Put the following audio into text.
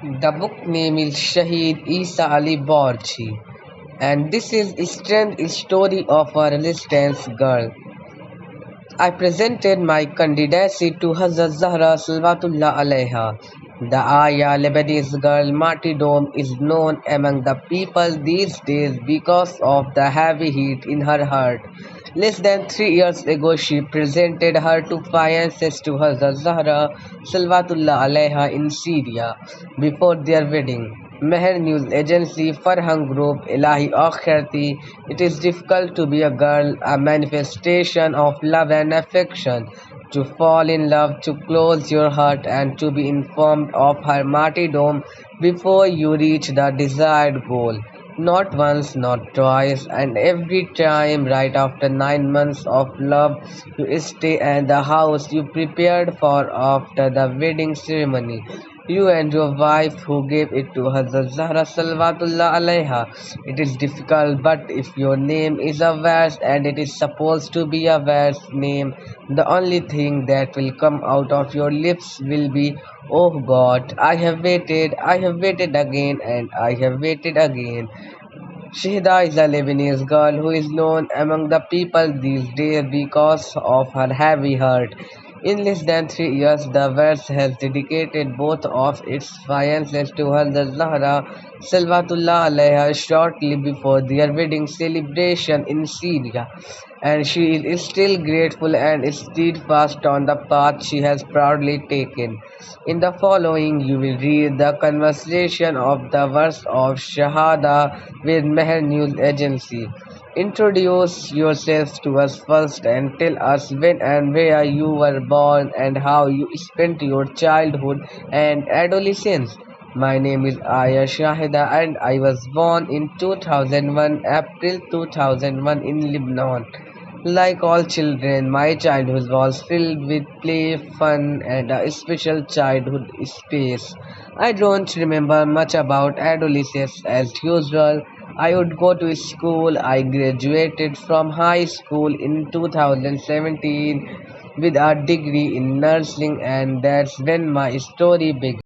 The book name is Shaheed Isa Ali Burji, and this is a strange story of a resistance girl. I presented my candidacy to Hazrat Zahra Salvatullah Alaiha. The Aya Lebanese girl martyrdom is known among the people these days because of the heavy heat in her heart. Less than 3 years ago, she presented her two fiancés to Hazrat Zahra Salvatullah Alaiha in Syria before their wedding. Meher News Agency, Farhang Group, Ilahi Akhirati. It is difficult to be a girl, a manifestation of love and affection. To fall in love, to close your heart, and to be informed of her martyrdom before you reach the desired goal. Not once, not twice, and every time right after 9 months of love, you stay at the house you prepared for after the wedding ceremony. You and your wife who gave it to Hazrat Zahra Salvatullah Alaiha. It is difficult, but if your name is a verse and it is supposed to be a verse name, the only thing that will come out of your lips will be, "Oh God, I have waited again, and I have waited again." Shahida is a Lebanese girl who is known among the people these days because of her heavy heart. In less than 3 years, the verse has dedicated both of its fiancés to Hazrat Zahra Salvatullah Alaiha shortly before their wedding celebration in Syria, and she is still grateful and steadfast on the path she has proudly taken. In the following, you will read the conversation of the verse of Shahada with Meher News Agency. Introduce yourselves to us first and tell us when and where you were born and how you spent your childhood and adolescence. My name is Aya Shahida and I was born in 2001, April 2001 in Lebanon. Like all children, my childhood was filled with play, fun, and a special childhood space. I don't remember much about adolescence as usual. I would go to school. I graduated from high school in 2017 with a degree in nursing, and that's when my story began.